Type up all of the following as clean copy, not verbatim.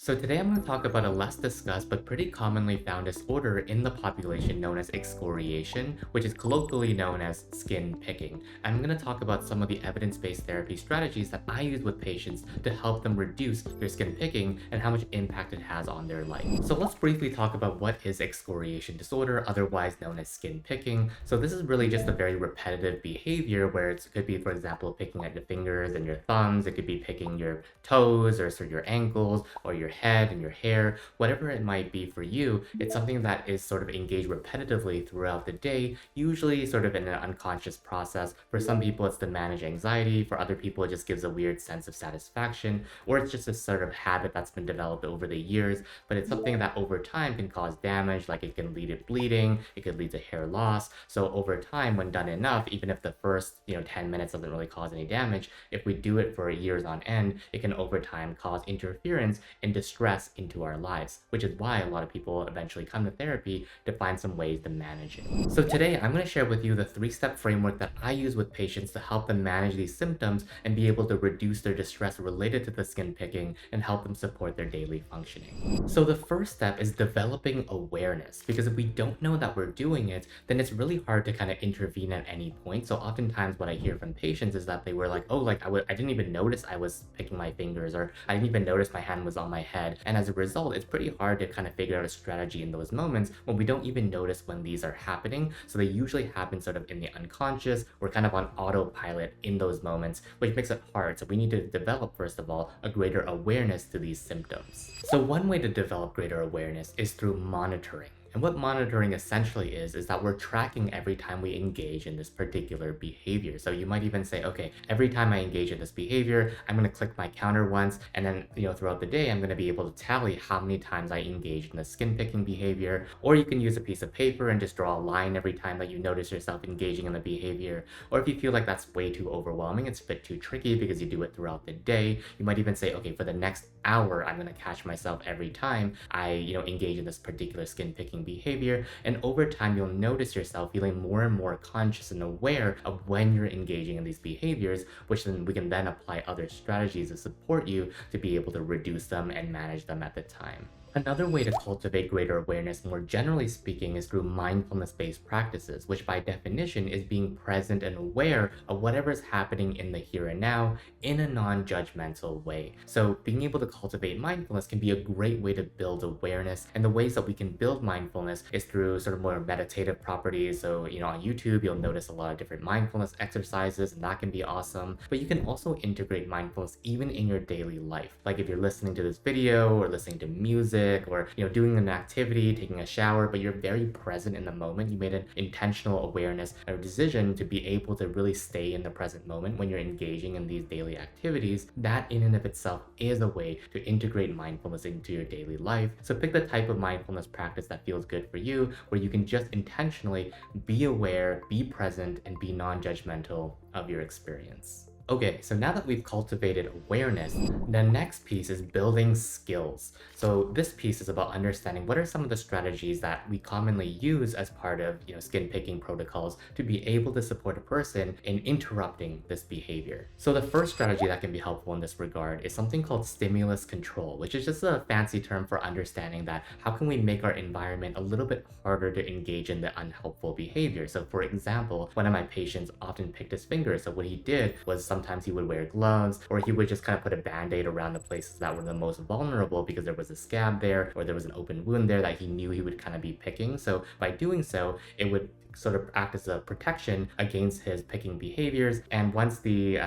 So today I'm going to talk about a less discussed but pretty commonly found disorder in the population known as excoriation, which is colloquially known as skin picking. I'm going to talk about some of the evidence-based therapy strategies that I use with patients to help them reduce their skin picking and how much impact it has on their life. So let's briefly talk about what is excoriation disorder, otherwise known as skin picking. So this is really just a very repetitive behavior where it could be, for example, picking at your fingers and your thumbs. It could be picking your toes or sort of your ankles or your head and your hair, whatever it might be for you. It's something that is sort of engaged repetitively throughout the day, usually sort of in an unconscious process. For some people, it's to manage anxiety. For other people, it just gives a weird sense of satisfaction, or it's just a sort of habit that's been developed over the years. But it's something that over time can cause damage, like it can lead to bleeding, it could lead to hair loss. So over time, when done enough, even if the first 10 minutes doesn't really cause any damage, if we do it for years on end, it can over time cause interference and distress into our lives, which is why a lot of people eventually come to therapy to find some ways to manage it. So today I'm going to share with you the 3-step framework that I use with patients to help them manage these symptoms and be able to reduce their distress related to the skin picking and help them support their daily functioning. So the first step is developing awareness, because if we don't know that we're doing it, then it's really hard to kind of intervene at any point. So oftentimes what I hear from patients is that they were like, oh, like I didn't even notice I was picking my fingers, or I didn't even notice my hand was on my head. And as a result, it's pretty hard to kind of figure out a strategy in those moments when we don't even notice when these are happening. So they usually happen sort of in the unconscious. We're kind of on autopilot in those moments, which makes it hard. So we need to develop, first of all, a greater awareness to these symptoms. So one way to develop greater awareness is through monitoring. And what monitoring essentially is that we're tracking every time we engage in this particular behavior. So you might even say, okay, every time I engage in this behavior, I'm going to click my counter once, and then, throughout the day, I'm going to be able to tally how many times I engage in the skin picking behavior. Or you can use a piece of paper and just draw a line every time that you notice yourself engaging in the behavior. Or if you feel like that's way too overwhelming, it's a bit too tricky because you do it throughout the day, you might even say, okay, for the next hour, I'm going to catch myself every time I, engage in this particular skin picking behavior. And over time, you'll notice yourself feeling more and more conscious and aware of when you're engaging in these behaviors, which then we can then apply other strategies to support you to be able to reduce them and manage them at the time. Another way to cultivate greater awareness, more generally speaking, is through mindfulness-based practices, which by definition is being present and aware of whatever is happening in the here and now in a non-judgmental way. So being able to cultivate mindfulness can be a great way to build awareness, and the ways that we can build mindfulness is through sort of more meditative properties. So, on YouTube, you'll notice a lot of different mindfulness exercises, and that can be awesome. But you can also integrate mindfulness even in your daily life. Like if you're listening to this video or listening to music, or doing an activity, taking a shower, but you're very present in the moment. You made an intentional awareness or decision to be able to really stay in the present moment when you're engaging in these daily activities. That in and of itself is a way to integrate mindfulness into your daily life. So pick the type of mindfulness practice that feels good for you, where you can just intentionally be aware, be present, and be non-judgmental of your experience. Okay, so now that we've cultivated awareness, the next piece is building skills. So this piece is about understanding what are some of the strategies that we commonly use as part of, skin picking protocols to be able to support a person in interrupting this behavior. So the first strategy that can be helpful in this regard is something called stimulus control, which is just a fancy term for understanding that how can we make our environment a little bit harder to engage in the unhelpful behavior. So for example, one of my patients often picked his fingers. So what he did was sometimes he would wear gloves, or he would just kind of put a band-aid around the places that were the most vulnerable because there was a scab there, or there was an open wound there that he knew he would kind of be picking. So by doing so, it would sort of act as a protection against his picking behaviors. And once the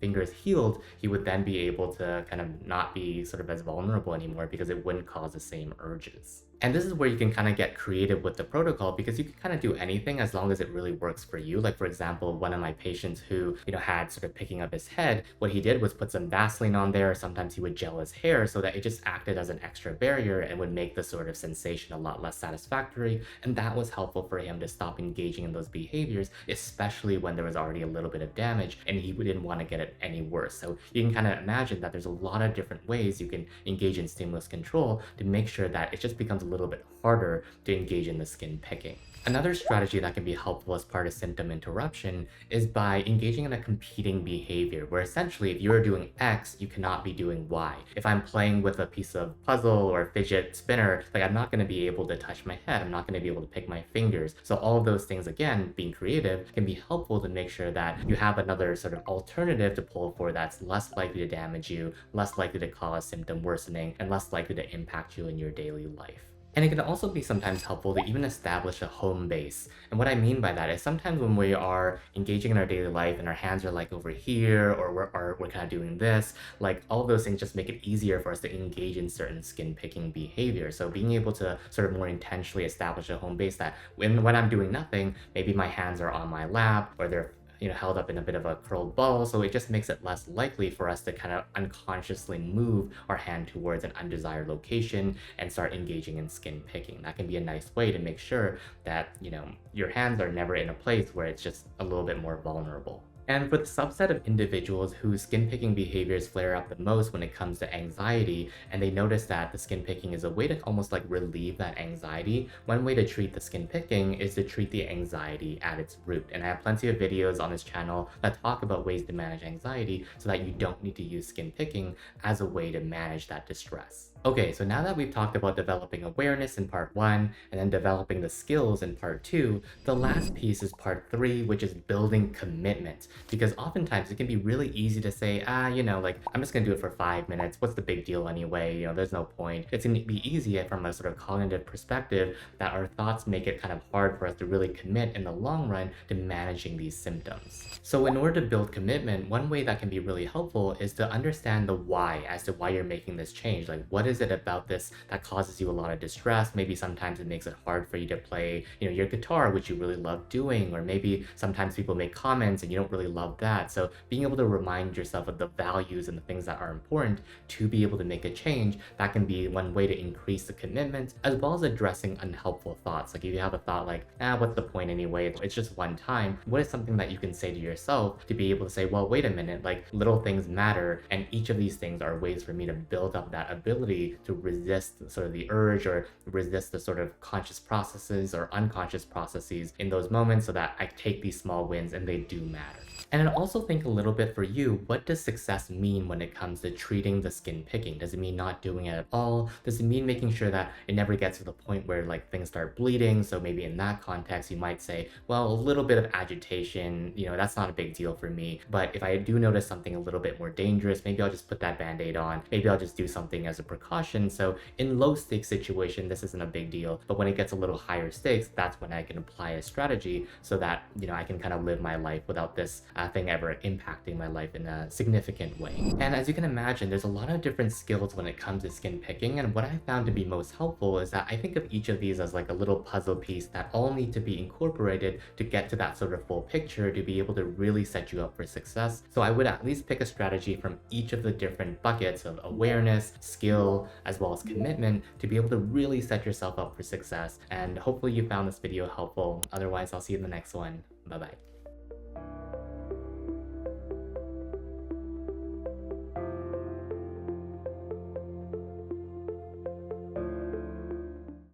fingers healed, he would then be able to kind of not be sort of as vulnerable anymore because it wouldn't cause the same urges. And this is where you can kind of get creative with the protocol, because you can kind of do anything as long as it really works for you. Like for example, one of my patients who, had sort of picking up his head, what he did was put some Vaseline on there. Sometimes he would gel his hair so that it just acted as an extra barrier and would make the sort of sensation a lot less satisfactory. And that was helpful for him to stop engaging in those behaviors, especially when there was already a little bit of damage and he didn't want to get it get any worse. So you can kind of imagine that there's a lot of different ways you can engage in stimulus control to make sure that it just becomes a little bit harder to engage in the skin picking. Another strategy that can be helpful as part of symptom interruption is by engaging in a competing behavior, where essentially if you're doing X, you cannot be doing Y. If I'm playing with a piece of puzzle or fidget spinner, like I'm not going to be able to touch my head, I'm not going to be able to pick my fingers. So all of those things, again, being creative, can be helpful to make sure that you have another sort of alternative to pull for that's less likely to damage you, less likely to cause symptom worsening, and less likely to impact you in your daily life. And it can also be sometimes helpful to even establish a home base. And what I mean by that is sometimes when we are engaging in our daily life and our hands are like over here, or we're kind of doing this, like all of those things just make it easier for us to engage in certain skin picking behavior. So being able to sort of more intentionally establish a home base that when I'm doing nothing, maybe my hands are on my lap or they're held up in a bit of a curled ball, so it just makes it less likely for us to kind of unconsciously move our hand towards an undesired location and start engaging in skin picking. That can be a nice way to make sure that, your hands are never in a place where it's just a little bit more vulnerable. And for the subset of individuals whose skin picking behaviors flare up the most when it comes to anxiety, and they notice that the skin picking is a way to almost like relieve that anxiety, one way to treat the skin picking is to treat the anxiety at its root. And I have plenty of videos on this channel that talk about ways to manage anxiety so that you don't need to use skin picking as a way to manage that distress. Okay, so now that we've talked about developing awareness in part 1 and then developing the skills in part 2, the last piece is part 3, which is building commitment. Because oftentimes it can be really easy to say, like I'm just gonna do it for 5 minutes. What's the big deal anyway? There's no point. It's gonna be easy from a sort of cognitive perspective that our thoughts make it kind of hard for us to really commit in the long run to managing these symptoms. So in order to build commitment, one way that can be really helpful is to understand the why as to why you're making this change. Like what is it about this that causes you a lot of distress? Maybe sometimes it makes it hard for you to play, your guitar, which you really love doing, or maybe sometimes people make comments and you don't really love that. So being able to remind yourself of the values and the things that are important to be able to make a change, that can be one way to increase the commitment, as well as addressing unhelpful thoughts. Like if you have a thought like, what's the point anyway? It's just one time. What is something that you can say to yourself to be able to say, well, wait a minute, like little things matter, and each of these things are ways for me to build up that ability to resist sort of the urge or resist the sort of conscious processes or unconscious processes in those moments so that I take these small wins and they do matter. And I also think a little bit for you, what does success mean when it comes to treating the skin picking? Does it mean not doing it at all? Does it mean making sure that it never gets to the point where like things start bleeding? So maybe in that context, you might say, well, a little bit of agitation, that's not a big deal for me. But if I do notice something a little bit more dangerous, maybe I'll just put that band-aid on. Maybe I'll just do something as a precaution. So in low stakes situation, this isn't a big deal. But when it gets a little higher stakes, that's when I can apply a strategy so that, I can kind of live my life without this thing ever impacting my life in a significant way. And as you can imagine, there's a lot of different skills when it comes to skin picking, and what I found to be most helpful is that I think of each of these as like a little puzzle piece that all need to be incorporated to get to that sort of full picture to be able to really set you up for success. So I would at least pick a strategy from each of the different buckets of awareness, skill, as well as commitment to be able to really set yourself up for success. And hopefully you found this video helpful. Otherwise, I'll see you in the next one. Bye-bye.